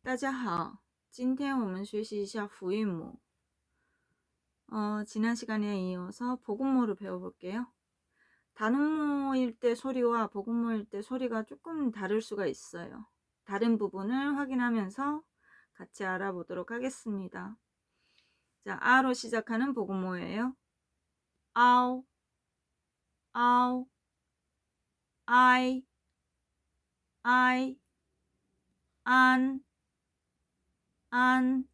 大家好，今天我们学习一下辅韵母。 지난 시간에 이어서 보음모를 배워볼게요. 단음모일 때 소리와 보음모일 때 소리가 조금 다를 수가 있어요. 다른 부분을 확인하면서 같이 알아보도록 하겠습니다. 자, 아로 시작하는 보음모예요. 아우, 아우, 아이, 안, 앙,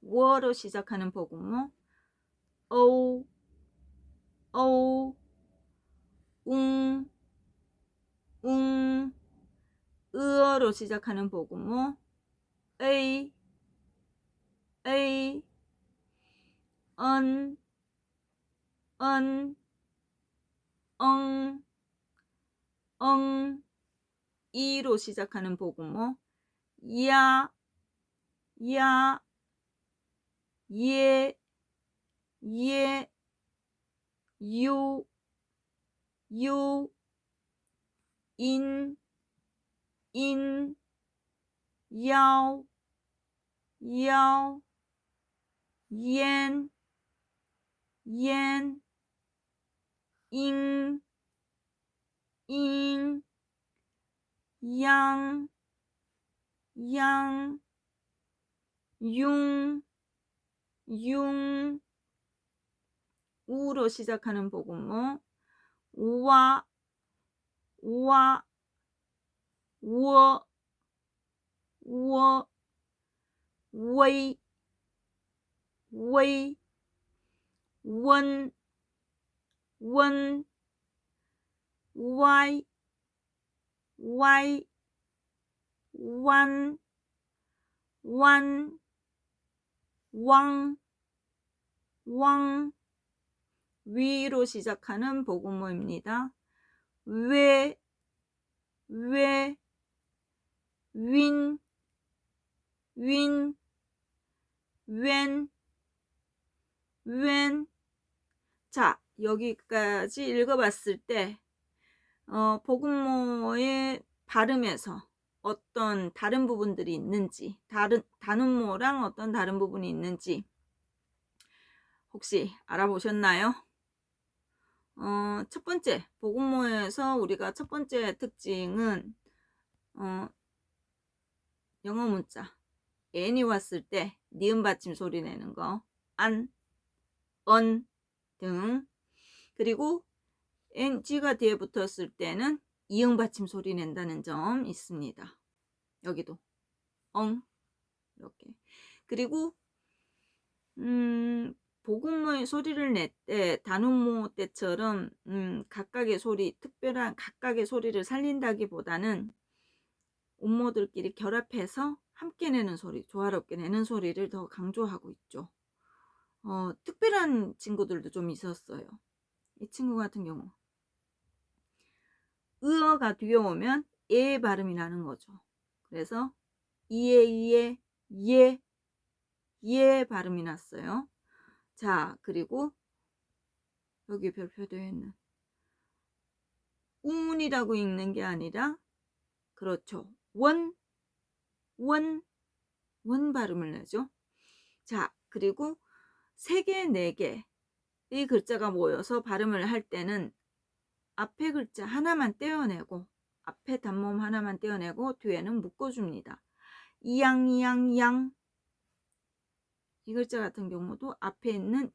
워로 시작하는 보음모. 오, 웅, 으어로 시작하는 보음모. 에이, 은, 엉, 이로 시작하는 보음모. 야, 예, 유, 인, 야오, 옌, 잉, 양, 융, 우로 시작하는 보음모. 우와, 우어, 웨이, 원, 와이, 완, 왕, 위로 시작하는 보음모입니다. 왜, 윈, 웬. 자, 여기까지 읽어봤을 때 보음모의 발음에서 어떤 다른 부분들이 있는지, 단음모랑 어떤 다른 부분이 있는지 혹시 알아보셨나요? 첫 번째, 보음모에서 우리가 첫 번째 특징은 영어 문자 n이 왔을 때 니은 받침 소리 내는 거, 안, 언 등, 그리고 ng가 뒤에 붙었을 때는 이응 받침 소리 낸다는 점 있습니다. 여기도 엉 이렇게. 그리고 보음모의 소리를 낼 때 단음모 때처럼 각각의 소리, 특별한 각각의 소리를 살린다기보다는 음모들끼리 결합해서 함께 내는 소리, 조화롭게 내는 소리를 더 강조하고 있죠. 특별한 친구들도 좀 있었어요. 이 친구 같은 경우 으어가 뒤에 오면 에 발음이 나는 거죠. 그래서 예 발음이 났어요. 자, 그리고 여기 별표되어 있는 운이라고 읽는 게 아니라, 그렇죠, 원 발음을 내죠. 자, 그리고 3개, 4개의 글자가 모여서 발음을 할 때는 앞에 글자 하나만 떼어내고, 앞에 단모음 하나만 떼어내고 뒤에는 묶어줍니다. 양. 이 글자 같은 경우도 앞에 있는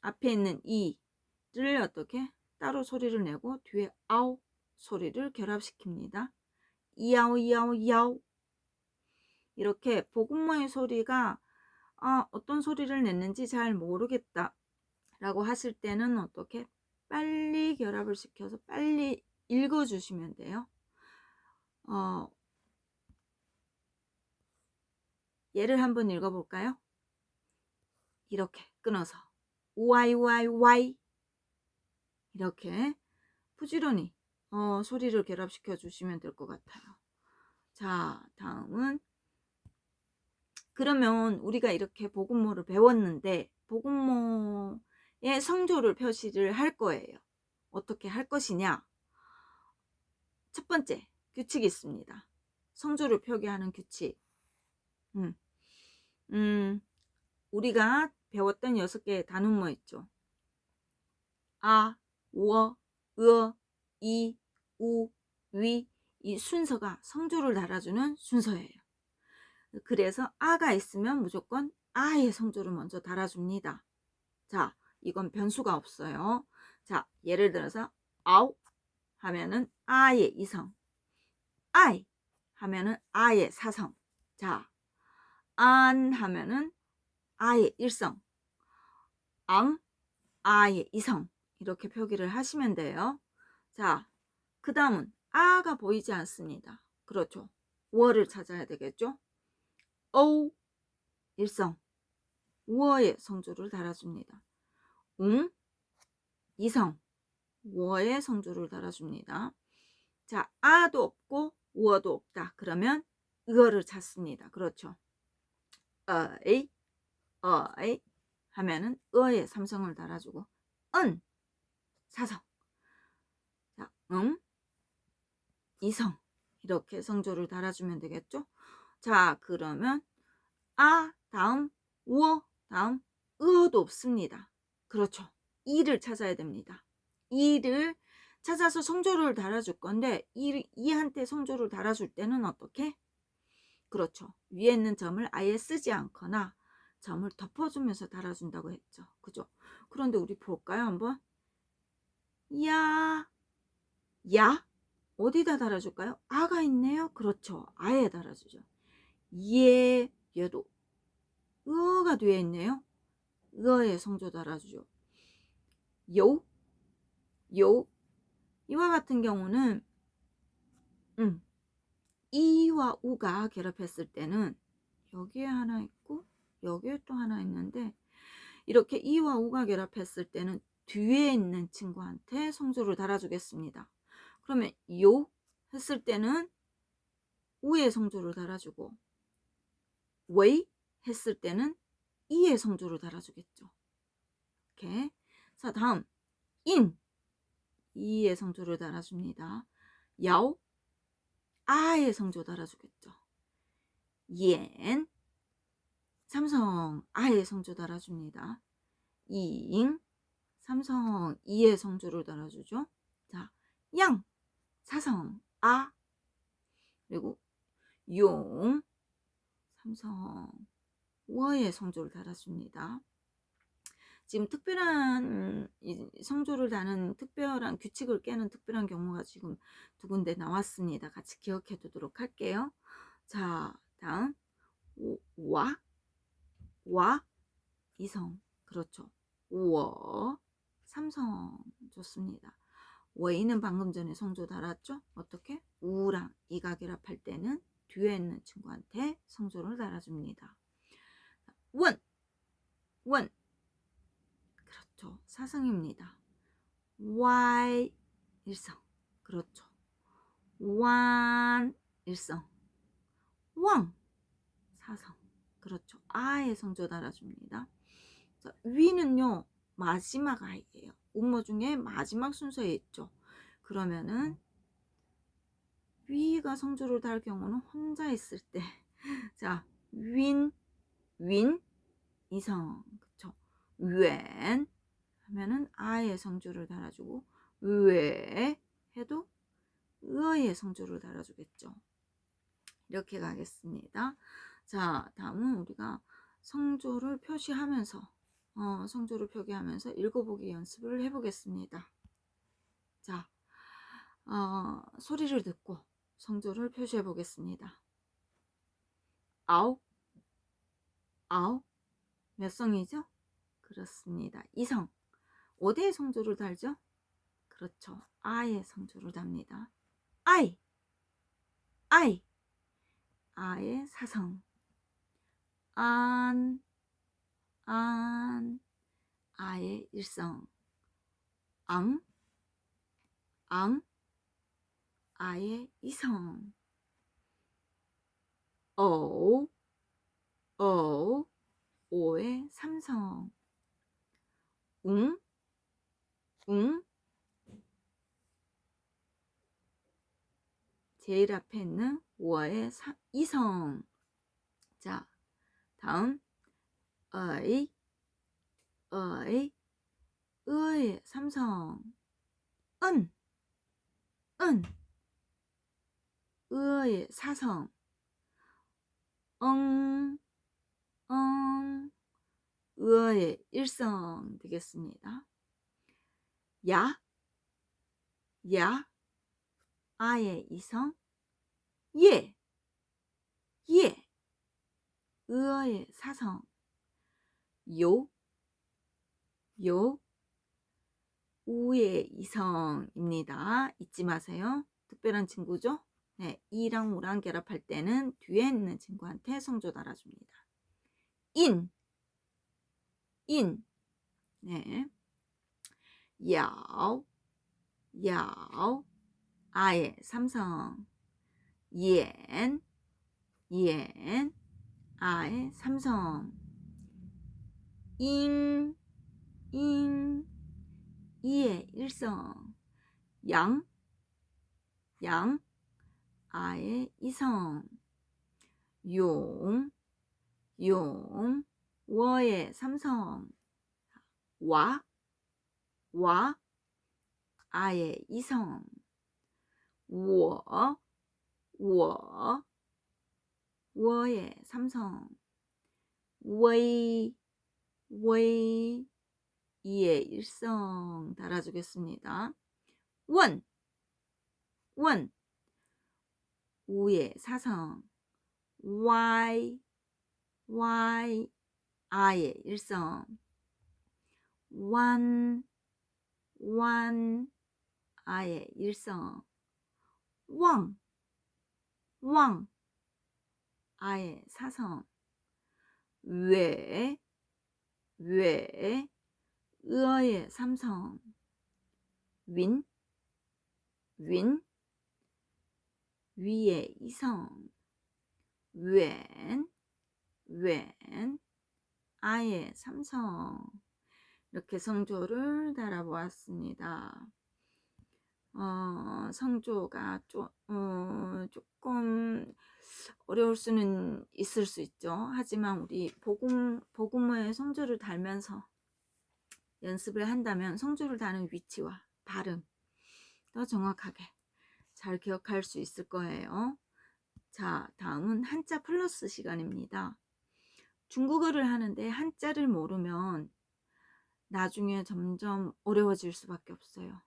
앞에 있는 이를 어떻게 따로 소리를 내고 뒤에 아우 소리를 결합시킵니다. 야오. 이렇게 보음모의 소리가 어떤 소리를 냈는지 잘 모르겠다 라고 하실 때는 어떻게 빨리 결합을 시켜서 빨리 읽어주시면 돼요. 예를 한번 읽어볼까요? 이렇게 끊어서 와이 이렇게 부지런히 소리를 결합시켜 주시면 될 것 같아요. 자, 다음은, 그러면 우리가 이렇게 보음모를 배웠는데 보음모의 성조를 표시를 할 거예요. 어떻게 할 것이냐? 첫 번째 규칙이 있습니다. 성조를 표기하는 규칙. 음, 우리가 배웠던 6개의 단음모 있죠. 아, 워, 으, 이, 우, 위. 이 순서가 성조를 달아주는 순서예요. 그래서 아가 있으면 무조건 아의 성조를 먼저 달아줍니다. 자, 이건 변수가 없어요. 자, 예를 들어서 아우 하면은 아의 이성, 아이 하면은 아의 사성. 자, 안 하면은 아의 일성, 앙 아의 이성. 이렇게 표기를 하시면 돼요. 자, 그 다음은 아가 보이지 않습니다. 그렇죠. 워를 찾아야 되겠죠. 오 일성, 워의 성조를 달아줍니다. 웅 이성, 워의 성조를 달아줍니다. 자, 아도 없고 워도 없다. 그러면 으어를 찾습니다. 그렇죠. 어이 어이 하면은 어의 삼성을 달아주고 은 사성. 자, 이성. 이렇게 성조를 달아주면 되겠죠. 자, 그러면 아 다음 워 다음 으어도 없습니다. 그렇죠. 이를 찾아야 됩니다. 이를 찾아서 성조를 달아줄 건데 이한테 성조를 달아줄 때는 어떻게? 그렇죠. 위에 있는 점을 아예 쓰지 않거나 점을 덮어주면서 달아준다고 했죠. 그죠? 그런데 우리 볼까요? 한번. 야, 야 어디다 달아줄까요? 아가 있네요. 그렇죠. 아에 달아주죠. 얘도 으어가 뒤에 있네요. 으어에 성조 달아주죠. 요 이와 같은 경우는 이와 우가 결합했을 때는 여기에 하나 있고 여기에 또 하나 있는데 이렇게 이와 우가 결합했을 때는 뒤에 있는 친구한테 성조를 달아주겠습니다. 그러면 요 했을 때는 우의 성조를 달아주고 웨이 했을 때는 이의 성조를 달아주겠죠. 이렇게. 자, 다음 인 이의 성조를 달아줍니다. 야오 아의 성조 달아주겠죠. 옌 삼성 아의 성조 달아줍니다. 잉 삼성 이의 성조를 달아주죠. 자, 양 사성 아 그리고 용 삼성 워의 성조를 달아줍니다. 지금 특별한 성조를 다는 특별한 규칙을 깨는 특별한 경우가 지금 2군데 나왔습니다. 같이 기억해 두도록 할게요. 자, 다음 와 이성. 그렇죠. 워 삼성. 좋습니다. 워이는 방금 전에 성조 달았죠. 어떻게? 우랑 이가 결합할 때는 뒤에 있는 친구한테 성조를 달아줍니다. 원 그렇죠. 사성입니다. Y 일성. 그렇죠. 완 일성. 왕 사성. 그렇죠. 아의 성조 달아줍니다. 자, 위는요 마지막 아이예요. 음모 중에 마지막 순서에 있죠. 그러면은 위가 성조를 달 경우는 혼자 있을 때 자, 윈 이성. 그쵸. 웬 하면은 아의 성조를 달아주고 왜 해도 의의 성조를 달아주겠죠. 이렇게 가겠습니다. 자, 다음은 우리가 성조를 표시하면서 성조를 표기하면서 읽어보기 연습을 해보겠습니다. 자, 소리를 듣고 성조를 표시해 보겠습니다. 아홉 몇 성이죠? 그렇습니다. 이성. 어디에 성조를 달죠? 그렇죠. 아의 성조를 답니다. 아이 아의 사성. 안 아의 일성. 앙 아의 이성. 어 오의 삼성. 웅 제일 앞에 있는 워의 이성. 자, 다음 의, 의의 삼성. 은, 의의 사성. 엉, 의의 일성 되겠습니다. 야, 아의 이성. 예, 의의 사성. 요, 우의 이성입니다. 잊지 마세요. 특별한 친구죠? 네, 이랑 우랑 결합할 때는 뒤에 있는 친구한테 성조 달아줍니다. 인, 네, 야오, 아의 삼성. 옌, 아의 삼성. 잉, 이의 일성. 양, 아의 이성. 용, 워의 삼성. 와, 아의 이성. 워, 워의 삼성. 웨이, 이의 일성 달아주겠습니다. 원, 우의 사성. Y, 아의 일성. 완, 아의 일성. 왕, 아의 사성. 외, 의의 삼성. 윈, 위의 이성. 웬, 아의 삼성. 이렇게 성조를 달아보았습니다. 성조가 조금 어려울 수는 있을 수 있죠. 하지만 우리 복음어의 성조를 달면서 연습을 한다면 성조를 다는 위치와 발음 더 정확하게 잘 기억할 수 있을 거예요. 자, 다음은 한자 플러스 시간입니다. 중국어를 하는데 한자를 모르면 나중에 점점 어려워질 수밖에 없어요.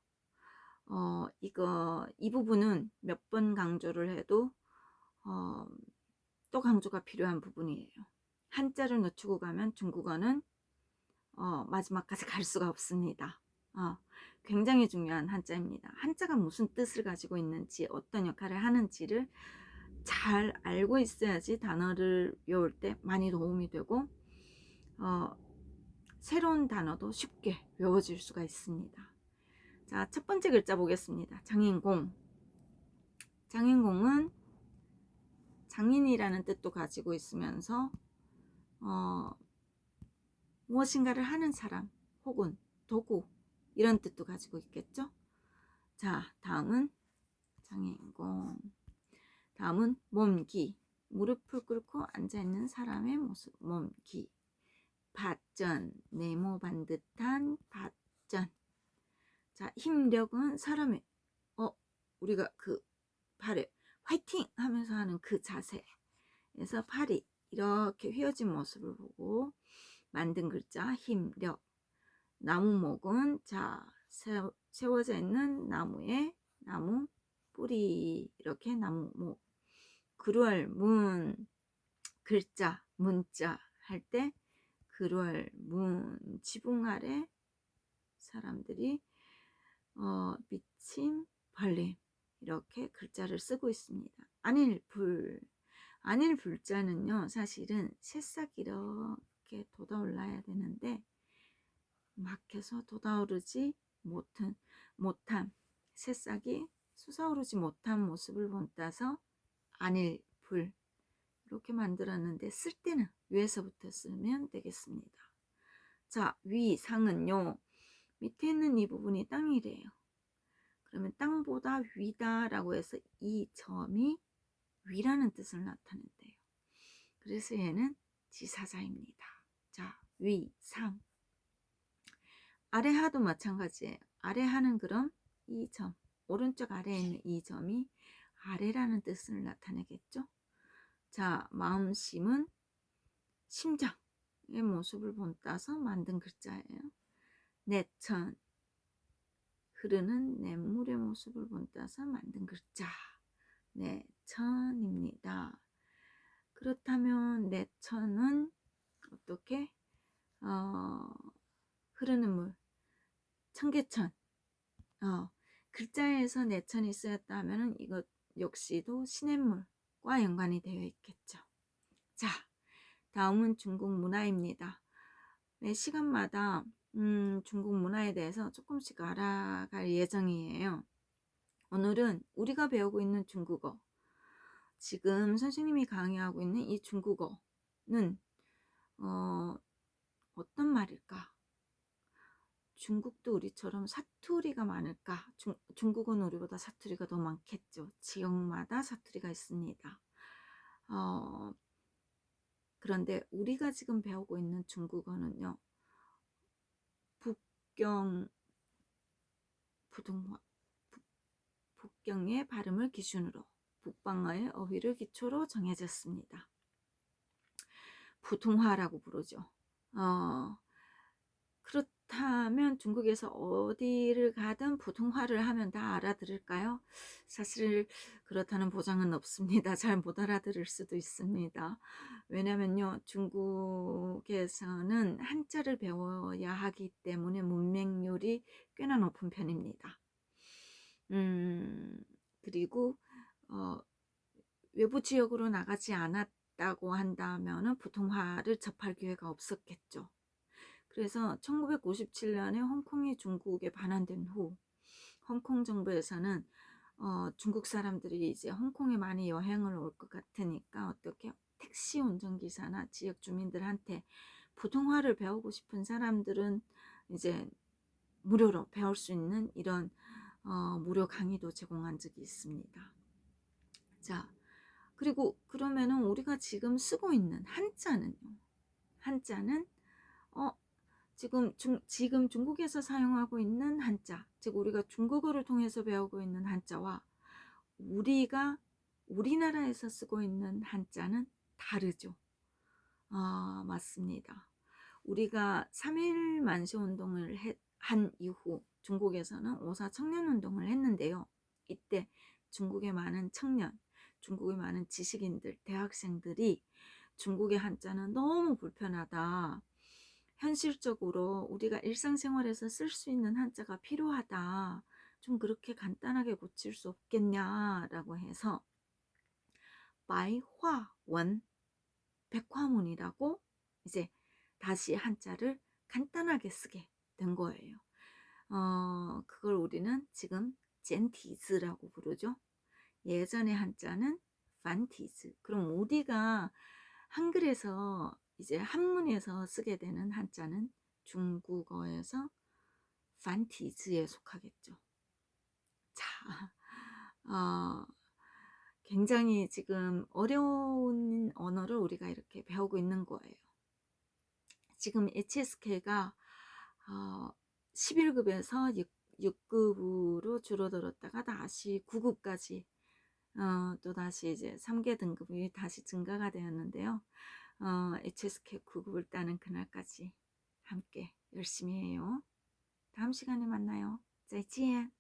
이 부분은 몇 번 강조를 해도 또 강조가 필요한 부분이에요. 한자를 놓치고 가면 중국어는 마지막까지 갈 수가 없습니다. 굉장히 중요한 한자입니다. 한자가 무슨 뜻을 가지고 있는지, 어떤 역할을 하는지를 잘 알고 있어야지 단어를 외울 때 많이 도움이 되고 새로운 단어도 쉽게 외워질 수가 있습니다. 자, 첫 번째 글자 보겠습니다. 장인공. 장인공은 장인이라는 뜻도 가지고 있으면서 무엇인가를 하는 사람 혹은 도구 이런 뜻도 가지고 있겠죠. 자, 다음은 장인공. 다음은 몸기. 무릎을 꿇고 앉아있는 사람의 모습. 몸기. 밭전. 네모 반듯한 밭전. 자, 힘력은 사람의 우리가 그 팔에 화이팅 하면서 하는 그 자세. 그래서 팔이 이렇게 휘어진 모습을 보고 만든 글자 힘력. 나무목은 자 세워져 있는 나무에 나무 뿌리 이렇게 나무목. 그루얼 문 글자 문자 할 때 그루얼 문 지붕 아래 사람들이 미친 벌림 이렇게 글자를 쓰고 있습니다. 안일불. 안일불자는요 사실은 새싹 이렇게 돋아올라야 되는데 막혀서 돋아오르지 못한 새싹이 솟아오르지 못한 모습을 본따서 안일불 이렇게 만들었는데 쓸 때는 위에서부터 쓰면 되겠습니다. 자, 위상은요 밑에 있는 이 부분이 땅이래요. 그러면 땅보다 위다라고 해서 이 점이 위라는 뜻을 나타낸대요. 그래서 얘는 지사자입니다. 자, 위, 상. 아래하도 마찬가지예요. 아래하는 그럼 이 점, 오른쪽 아래에 있는 이 점이 아래라는 뜻을 나타내겠죠. 자, 마음심은 심장의 모습을 본따서 만든 글자예요. 내천, 흐르는 냇물의 모습을 본따서 만든 글자. 내천입니다. 그렇다면 내천은 어떻게? 흐르는 물, 청계천. 글자에서 내천이 쓰였다 하면 이것 역시도 시냇물과 연관이 되어 있겠죠. 자, 다음은 중국 문화입니다. 매 시간마다 중국 문화에 대해서 조금씩 알아갈 예정이에요. 오늘은 우리가 배우고 있는 중국어, 지금 선생님이 강의하고 있는 이 중국어는 어떤 말일까? 중국도 우리처럼 사투리가 많을까? 중국은 우리보다 사투리가 더 많겠죠. 지역마다 사투리가 있습니다. 그런데 우리가 지금 배우고 있는 중국어는요, 북경의 발음을 기준으로 북방어의 어휘를 기초로 정해졌습니다. 부통화라고 부르죠. 그렇다면 중국에서 어디를 가든 부통화를 하면 다 알아들을까요? 사실 그렇다는 보장은 없습니다. 잘 못 알아들을 수도 있습니다. 왜냐면요, 중국에서는 한자를 배워야 하기 때문에 문맹률이 꽤나 높은 편입니다. 그리고 외부 지역으로 나가지 않았다고 한다면 부통화를 접할 기회가 없었겠죠. 그래서 1957년에 홍콩이 중국에 반환된 후 홍콩 정부에서는 중국 사람들이 이제 홍콩에 많이 여행을 올 것 같으니까 어떻게 택시 운전기사나 지역 주민들한테 부통화를 배우고 싶은 사람들은 이제 무료로 배울 수 있는 이런 무료 강의도 제공한 적이 있습니다. 자, 그리고 그러면은 우리가 지금 쓰고 있는 한자는요. 한자는 지금 중국에서 사용하고 있는 한자, 즉 우리가 중국어를 통해서 배우고 있는 한자와 우리나라에서 쓰고 있는 한자는 다르죠. 맞습니다. 우리가 3.1 만세운동을 한 이후 중국에서는 5.4 청년운동을 했는데요. 이때 중국의 많은 청년, 중국의 많은 지식인들, 대학생들이 중국의 한자는 너무 불편하다. 현실적으로 우리가 일상생활에서 쓸 수 있는 한자가 필요하다. 좀 그렇게 간단하게 고칠 수 없겠냐라고 해서 바이화원, 백화문이라고 이제 다시 한자를 간단하게 쓰게 된 거예요. 그걸 우리는 지금 젠티즈라고 부르죠. 예전의 한자는 판티즈. 그럼 우리가 한글에서 이제 한문에서 쓰게 되는 한자는 중국어에서 판티즈에 속하겠죠. 자, 굉장히 지금 어려운 언어를 우리가 이렇게 배우고 있는 거예요. 지금 HSK가 11급에서 6급으로 줄어들었다가 다시 9급까지 또 다시 이제 3개 등급이 다시 증가가 되었는데요. HSK 9급을 따는 그날까지 함께 열심히 해요. 다음 시간에 만나요. 再见.